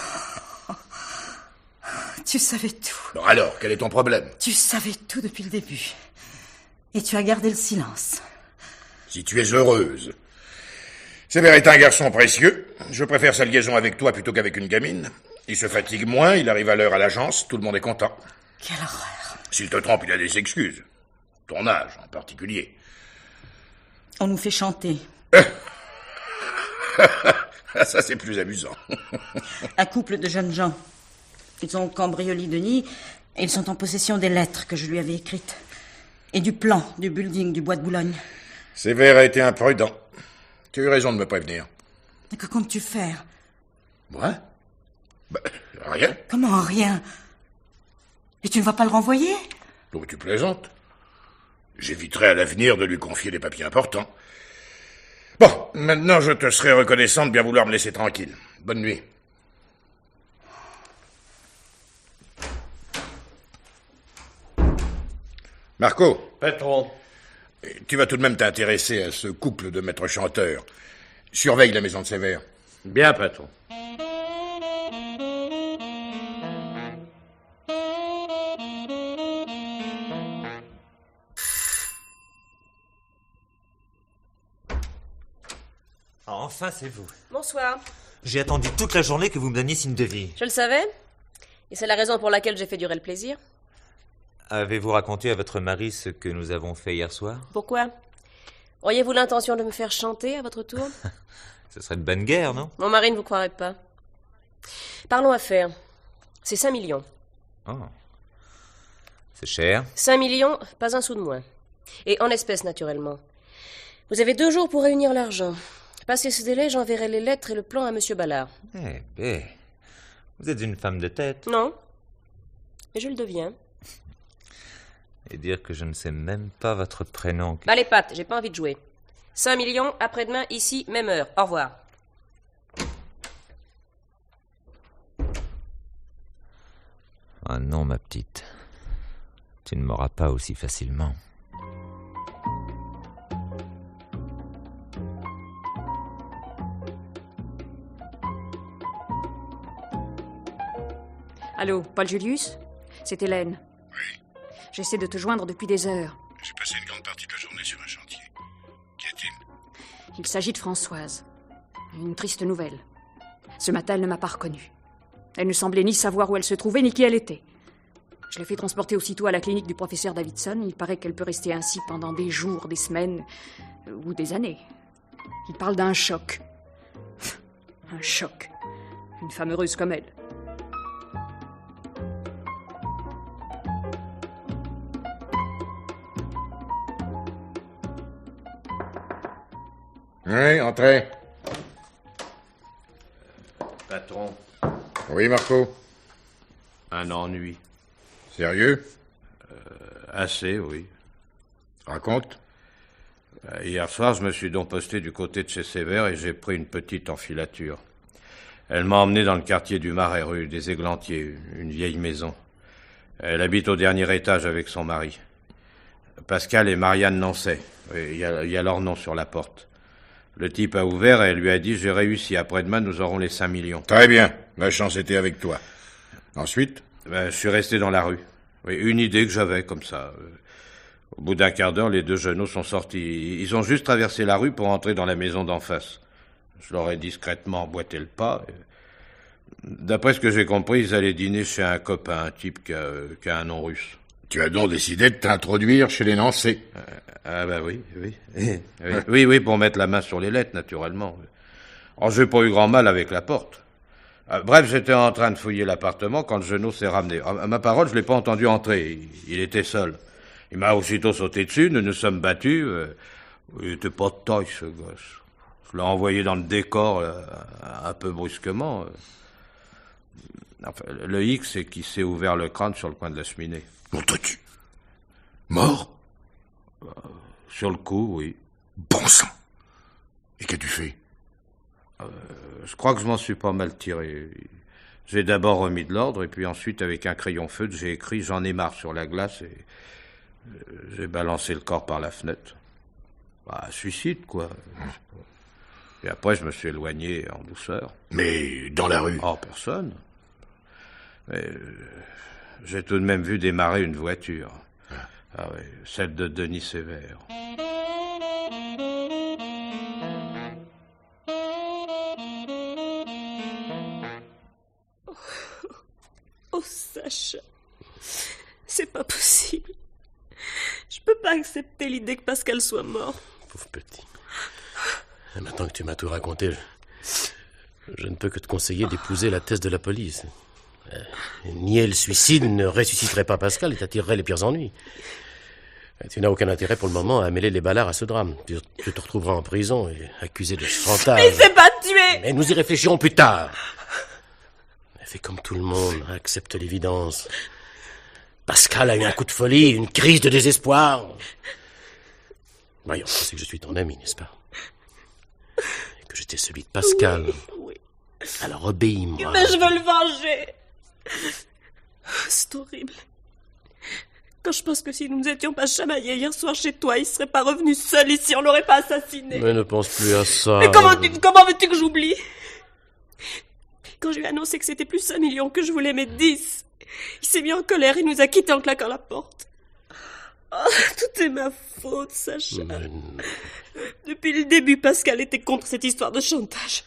Tu savais tout. Alors, quel est ton problème? Tu savais tout depuis le début. Et tu as gardé le silence. Si tu es heureuse. Sévère est un garçon précieux. Je préfère sa liaison avec toi plutôt qu'avec une gamine. Il se fatigue moins, il arrive à l'heure à l'agence, tout le monde est content. Quelle horreur. S'il te trompe, il a des excuses. Ton âge, en particulier. On nous fait chanter. Ça, c'est plus amusant. Un couple de jeunes gens. Ils ont cambriolé Denis et ils sont en possession des lettres que je lui avais écrites. Et du plan du building du bois de Boulogne. Sévère a été imprudent. Tu as eu raison de me prévenir. Et que comptes-tu faire? Moi? Ben, rien. Comment rien? Et tu ne vas pas le renvoyer? Donc tu plaisantes. J'éviterai à l'avenir de lui confier des papiers importants. Bon, maintenant je te serai reconnaissant de bien vouloir me laisser tranquille. Bonne nuit. Marco. Patron. Tu vas tout de même t'intéresser à ce couple de maîtres chanteurs. Surveille la maison de Sévère. Bien, patron. Enfin, c'est vous. Bonsoir. J'ai attendu toute la journée que vous me donniez signe de vie. Je le savais. Et c'est la raison pour laquelle j'ai fait durer le plaisir. Avez-vous raconté à votre mari ce que nous avons fait hier soir? Pourquoi? Auriez-vous l'intention de me faire chanter à votre tour? Ce serait une bonne guerre, non? Mon mari ne vous croirait pas. Parlons affaires. C'est 5 millions. Oh. C'est cher. 5 millions, pas un sou de moins. Et en espèces, naturellement. Vous avez 2 jours pour réunir l'argent. Passé ce délai, j'enverrai les lettres et le plan à M. Ballard. Vous êtes une femme de tête. Non. Mais je le deviens. Et dire que je ne sais même pas votre prénom. Bah les pattes, j'ai pas envie de jouer. 5 millions, après-demain, ici, même heure. Au revoir. Ah non, ma petite. Tu ne m'auras pas aussi facilement. Allô, Paul Julius? C'est Hélène. Oui. J'essaie de te joindre depuis des heures. J'ai passé une grande partie de la journée sur un chantier. Qu'y a-t-il? Il s'agit de Françoise. Une triste nouvelle. Ce matin, elle ne m'a pas reconnue. Elle ne semblait ni savoir où elle se trouvait, ni qui elle était. Je l'ai fait transporter aussitôt à la clinique du professeur Davidson. Il paraît qu'elle peut rester ainsi pendant des jours, des semaines, ou des années. Il parle d'un choc. Un choc. Une femme heureuse comme elle. Oui, entrez. Patron, Oui, Marco. un ennui. Sérieux? Assez, oui. Raconte. Hier soir, je me suis donc posté du côté de chez Sévère et j'ai pris une petite enfilature. Elle m'a emmené dans le quartier du Marais, rue des Églantiers, une vieille maison. Elle habite au dernier étage avec son mari. Pascal et Marianne Nancet. Il y a leur nom sur la porte. Le type a ouvert et elle lui a dit « J'ai réussi, après-demain, nous aurons les 5 millions. » Très bien. La chance était avec toi. Ensuite? Je suis resté dans la rue. Oui, une idée que j'avais, comme ça. Au bout d'un quart d'heure, les deux genoux sont sortis. Ils ont juste traversé la rue pour entrer dans la maison d'en face. Je leur ai discrètement emboîté le pas. D'après ce que j'ai compris, ils allaient dîner chez un copain, un type qui a un nom russe. Tu as donc décidé de t'introduire chez les Nancet. Ah bah oui. Oui, pour mettre la main sur les lettres, naturellement. Oh, j'ai pas eu grand mal avec la porte. Bref, j'étais en train de fouiller l'appartement quand le genou s'est ramené. À ma parole, je l'ai pas entendu entrer. Il était seul. Il m'a aussitôt sauté dessus, nous nous sommes battus. Il était pas de taille, ce gosse. Je l'ai envoyé dans le décor un peu brusquement. Enfin, le hic, c'est qu'il s'est ouvert le crâne sur le coin de la cheminée. Mon Dieu. Mort? Sur le coup, oui. Bon sang. Et qu'as-tu fait? Je crois que je m'en suis pas mal tiré. J'ai d'abord remis de l'ordre, et puis ensuite, avec un crayon feutre, j'ai écrit « J'en ai marre » sur la glace, et j'ai balancé le corps par la fenêtre. Suicide, quoi. Et après, je me suis éloigné en douceur. Mais dans la rue? Oh, personne. Mais j'ai tout de même vu démarrer une voiture. Ah oui, celle de Denis Sévère. Oh, Sacha, c'est pas possible. Je peux pas accepter l'idée que Pascal soit mort. Pauvre petit. Et maintenant que tu m'as tout raconté, je ne peux que te conseiller d'épouser la thèse de la police. Nier le suicide ne ressusciterait pas Pascal et t'attirerait les pires ennuis. Tu n'as aucun intérêt pour le moment à mêler les Ballards à ce drame. Tu te retrouveras en prison et accusé de chantage. Mais il s'est pas tué! Mais nous y réfléchirons plus tard. Fais comme tout le monde, accepte l'évidence. Pascal a eu un coup de folie, une crise de désespoir. Voyons, tu sais que je suis ton ami, n'est-ce pas? Et que j'étais celui de Pascal. Oui. Alors obéis-moi. Mais je veux le venger. C'est horrible. Quand je pense que si nous ne nous étions pas chamaillés hier soir chez toi, il serait pas revenu seul ici, on l'aurait pas assassiné. Mais ne pense plus à ça. Mais comment veux-tu que j'oublie? Quand je lui ai annoncé que c'était plus 5 millions que je voulais, mais 10, il s'est mis en colère, il nous a quittés en claquant la porte. Oh, tout est ma faute, Sacha. Depuis le début, Pascal était contre cette histoire de chantage.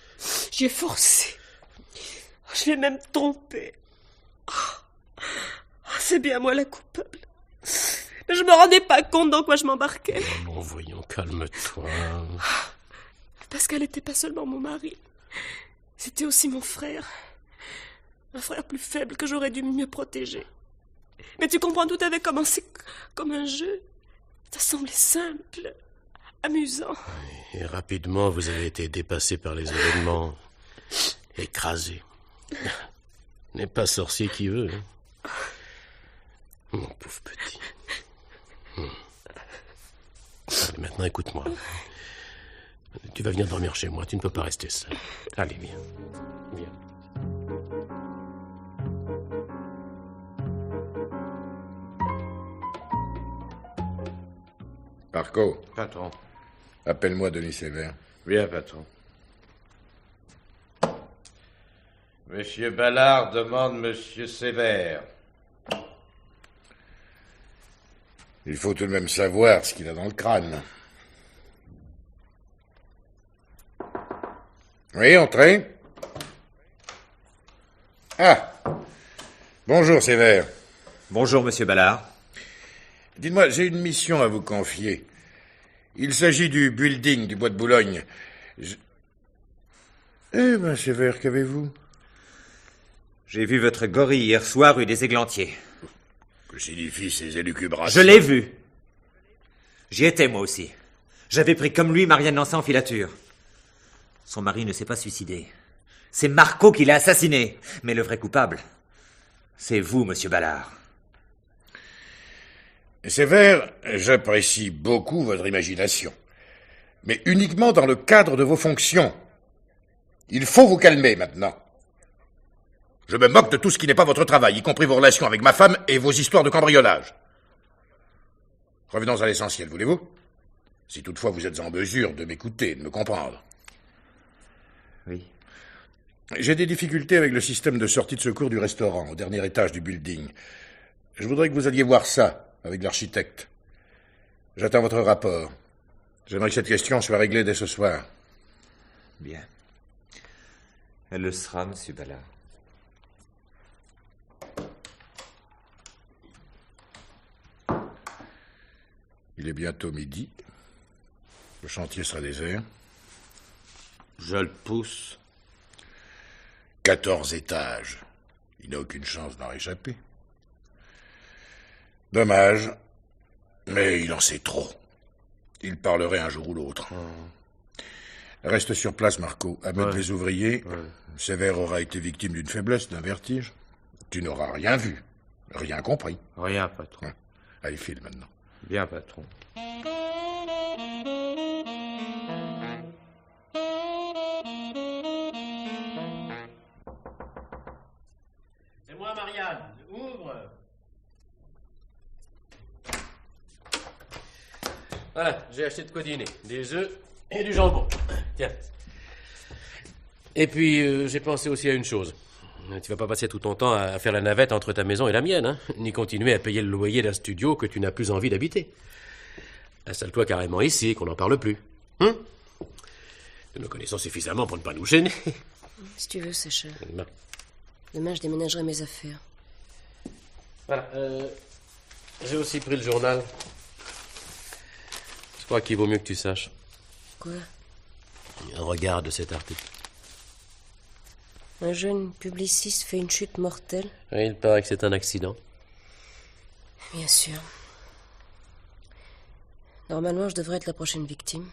J'y ai forcé. Je l'ai même trompé. C'est bien moi la coupable. Mais je me rendais pas compte dans quoi je m'embarquais. Bon, voyons, calme-toi. Pascal n'était pas seulement mon mari. C'était aussi mon frère. Un frère plus faible que j'aurais dû mieux protéger. Mais tu comprends, tout avait commencé comme un jeu. Ça semblait simple. amusant. Et rapidement, vous avez été dépassé par les événements, écrasé. N'est pas sorcier qui veut. Hein. Mon pauvre petit. Allez, maintenant, écoute-moi. Tu vas venir dormir chez moi, tu ne peux pas rester seul. Allez, viens. Viens. Marco, Patron. appelle-moi Denis Sévère. Bien, patron. Monsieur Ballard demande Monsieur Sévère. Il faut tout de même savoir ce qu'il a dans le crâne. Oui, entrez. Ah. Bonjour, Sévère. Bonjour, Monsieur Ballard. Dites-moi, j'ai une mission à vous confier. Il s'agit du building du Bois de Boulogne. Eh ben, Sévère, qu'avez-vous? J'ai vu votre gorille hier soir rue des Églantiers. Que signifient ces élucubrations? Je l'ai vu. J'y étais, moi aussi. J'avais pris comme lui Marianne Lancet en filature. Son mari ne s'est pas suicidé. C'est Marco qui l'a assassiné. Mais le vrai coupable, c'est vous, Monsieur Ballard. Sévère, j'apprécie beaucoup votre imagination. Mais uniquement dans le cadre de vos fonctions. Il faut vous calmer maintenant. Je me moque de tout ce qui n'est pas votre travail, y compris vos relations avec ma femme et vos histoires de cambriolage. Revenons à l'essentiel, voulez-vous? Si toutefois vous êtes en mesure de m'écouter, de me comprendre. Oui. J'ai des difficultés avec le système de sortie de secours du restaurant, au dernier étage du building. Je voudrais que vous alliez voir ça, avec l'architecte. J'attends votre rapport. J'aimerais que cette question soit réglée dès ce soir. Bien. Elle le sera, Monsieur Ballard. Il est bientôt midi. Le chantier sera désert. Je le pousse. 14 étages. Il n'a aucune chance d'en réchapper. Dommage. Mais il en sait trop. Il parlerait un jour ou l'autre. Reste sur place, Marco. Amène les ouvriers. Sévère aura été victime d'une faiblesse, d'un vertige. Tu n'auras rien vu. Rien compris. Rien, patron. Allez, file maintenant. Bien, patron. C'est moi, Marianne. Ouvre. Voilà, j'ai acheté de quoi dîner. Des œufs et du jambon. Tiens. Et puis, j'ai pensé aussi à une chose. Tu vas pas passer tout ton temps à faire la navette entre ta maison et la mienne, hein, ni continuer à payer le loyer d'un studio que tu n'as plus envie d'habiter. Installe-toi carrément ici, qu'on n'en parle plus. Nous nous connaissons suffisamment pour ne pas nous gêner. Si tu veux, Sacha. Non. Demain, je déménagerai mes affaires. Voilà. J'ai aussi pris le journal. Je crois qu'il vaut mieux que tu saches. Quoi? Regarde cet article. Un jeune publiciste fait une chute mortelle. Et il paraît que c'est un accident. Bien sûr. Normalement, je devrais être la prochaine victime.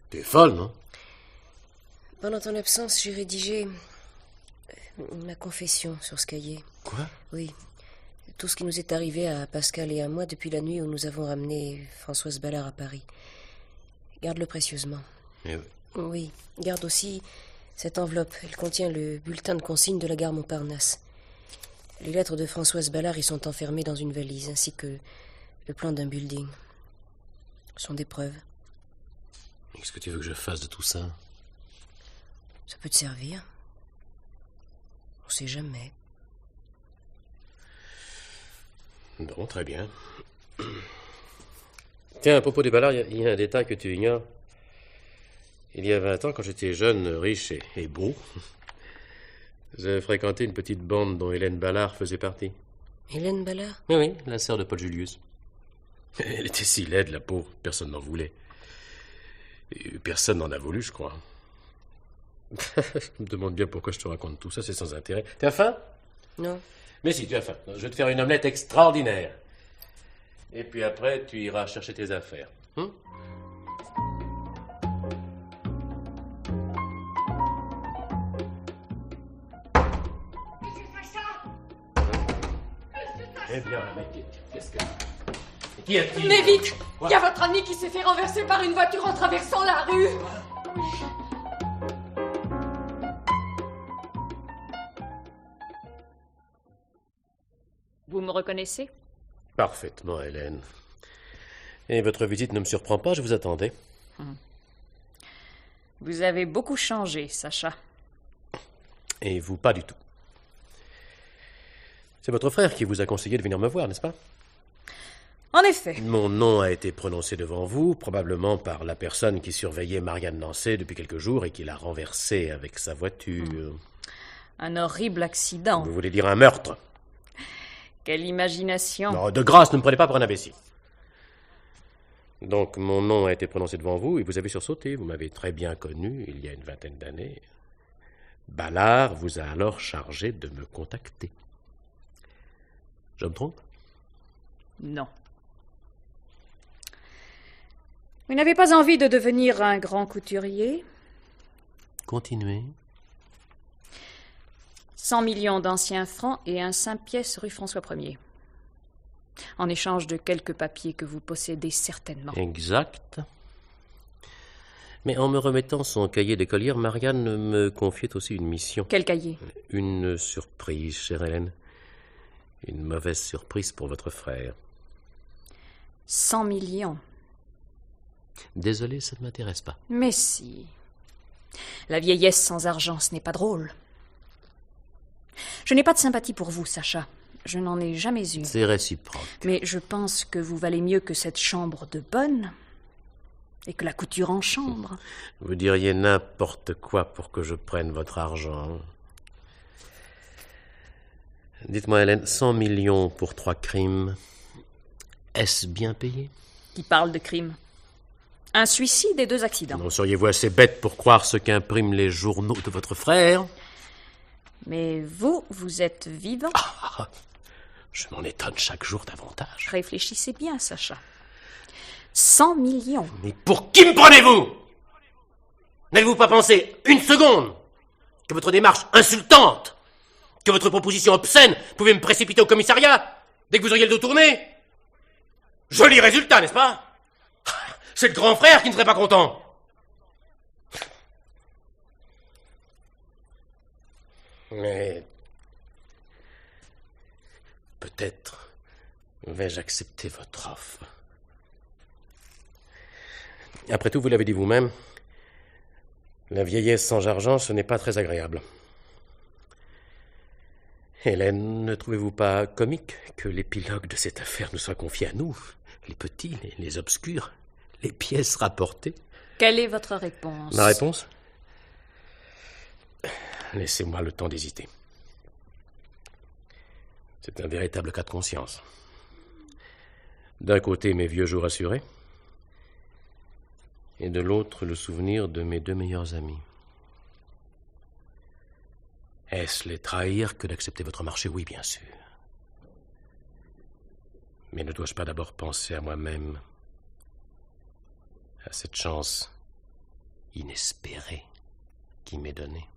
T'es folle, non? Pendant ton absence, j'ai rédigé ma confession sur ce cahier. Quoi? Oui. Tout ce qui nous est arrivé à Pascal et à moi depuis la nuit où nous avons ramené Françoise Ballard à Paris. Garde-le précieusement. Eh oui. Oui. Garde aussi cette enveloppe. Elle contient le bulletin de consigne de la gare Montparnasse. Les lettres de Françoise Ballard y sont enfermées dans une valise, ainsi que le plan d'un building. Ce sont des preuves. Qu'est-ce que tu veux que je fasse de tout ça? Ça peut te servir. On sait jamais. Bon, très bien. Tiens, à propos des Ballards, il y a un détail que tu ignores. Il y a 20 ans, quand j'étais jeune, riche et beau, j'ai fréquenté une petite bande dont Hélène Ballard faisait partie. Hélène Ballard? Oui, la sœur de Paul Julius. Elle était si laide, la pauvre, personne n'en voulait. Et personne n'en a voulu, je crois. Je me demande bien pourquoi je te raconte tout ça, c'est sans intérêt. T'as faim? Non. Mais si, tu as faim. Je vais te faire une omelette extraordinaire. Et puis après, tu iras chercher tes affaires. Eh bien, mais qu'est-ce que... Qui a-t-il? Mais vite! Il y a votre ami qui s'est fait renverser par une voiture en traversant la rue. Vous me reconnaissez? Parfaitement, Hélène. Et votre visite ne me surprend pas, je vous attendais. Vous avez beaucoup changé, Sacha. Et vous, pas du tout. C'est votre frère qui vous a conseillé de venir me voir, n'est-ce pas? En effet. Mon nom a été prononcé devant vous, probablement par la personne qui surveillait Marianne Lancey depuis quelques jours et qui l'a renversée avec sa voiture. Un horrible accident. Vous voulez dire un meurtre? Quelle imagination. Non, de grâce, ne me prenez pas pour un imbécile. Donc, mon nom a été prononcé devant vous et vous avez sursauté. Vous m'avez très bien connu il y a une vingtaine d'années. Ballard vous a alors chargé de me contacter. Je me trompe? Non. Vous n'avez pas envie de devenir un grand couturier? Continuez. 100 millions d'anciens francs et un 5 pièces rue François 1er. En échange de quelques papiers que vous possédez certainement. Exact. Mais en me remettant son cahier d'écolière, Marianne me confiait aussi une mission. Quel cahier? Une surprise, chère Hélène. Une mauvaise surprise pour votre frère. 100 millions. Désolé, ça ne m'intéresse pas. Mais si. La vieillesse sans argent, ce n'est pas drôle. Je n'ai pas de sympathie pour vous, Sacha. Je n'en ai jamais eu. C'est réciproque. Mais je pense que vous valez mieux que cette chambre de bonne et que la couture en chambre. Vous diriez n'importe quoi pour que je prenne votre argent. Dites-moi, Hélène, 100 millions pour 3 crimes, est-ce bien payé? Qui parle de crime? Un suicide et 2 accidents. Non, seriez-vous assez bête pour croire ce qu'impriment les journaux de votre frère? Mais vous êtes vivant. Je m'en étonne chaque jour davantage. Réfléchissez bien, Sacha. 100 millions. Mais pour qui me prenez-vous? N'avez-vous pas pensé une seconde que votre démarche insultante, que votre proposition obscène pouvait me précipiter au commissariat dès que vous auriez le dos tourné? Joli résultat, n'est-ce pas? C'est le grand frère qui ne serait pas content. Mais peut-être vais-je accepter votre offre. Après tout, vous l'avez dit vous-même, la vieillesse sans argent, ce n'est pas très agréable. Hélène, ne trouvez-vous pas comique que l'épilogue de cette affaire nous soit confié à nous, les petits, les obscurs, les pièces rapportées? Quelle est votre réponse? Ma réponse? Laissez-moi le temps d'hésiter. C'est un véritable cas de conscience. D'un côté, mes vieux jours assurés, et de l'autre, le souvenir de mes 2 meilleurs amis. Est-ce les trahir que d'accepter votre marché? Oui, bien sûr. Mais ne dois-je pas d'abord penser à moi-même, à cette chance inespérée qui m'est donnée?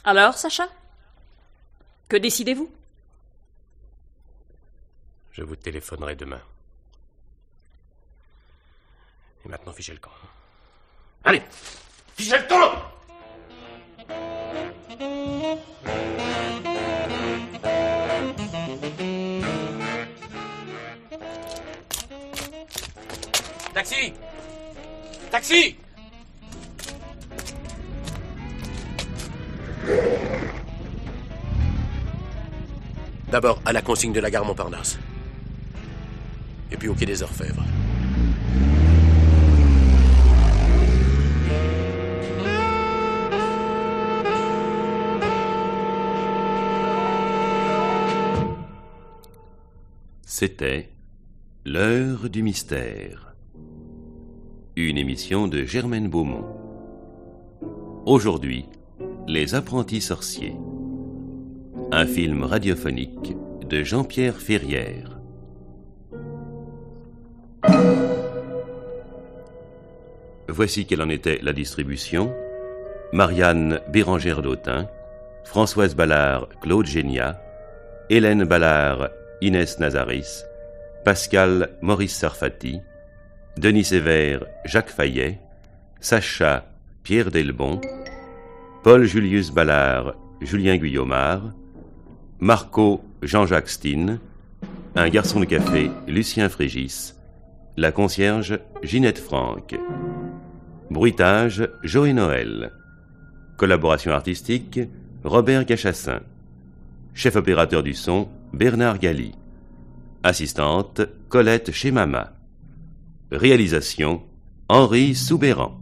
Alors, Sacha? Que décidez-vous? Je vous téléphonerai demain. Et maintenant, fichez le camp. Allez, fichez le camp! Taxi! Taxi! D'abord à la consigne de la gare Montparnasse. Et puis au quai des Orfèvres. C'était L'heure du mystère. Une émission de Germaine Beaumont. Aujourd'hui, Les apprentis sorciers. Un film radiophonique de Jean-Pierre Ferrière. Voici quelle en était la distribution. Marianne Bérangère d'Autun, Françoise Ballard, Claude Géniat, Hélène Ballard, Inès Nazaris, Pascal Maurice Sarfati, Denis Sévère, Jacques Fayet, Sacha Pierre Delbon, Paul Julius Ballard, Julien Guillaumard, Marco Jean-Jacques Steen, Un garçon de café, Lucien Frégis, La concierge, Ginette Franck. Bruitage, Joël Noël. Collaboration artistique, Robert Gachassin. Chef opérateur du son, Bernard Galli. Assistante, Colette Chemama. Réalisation, Henri Soubéran.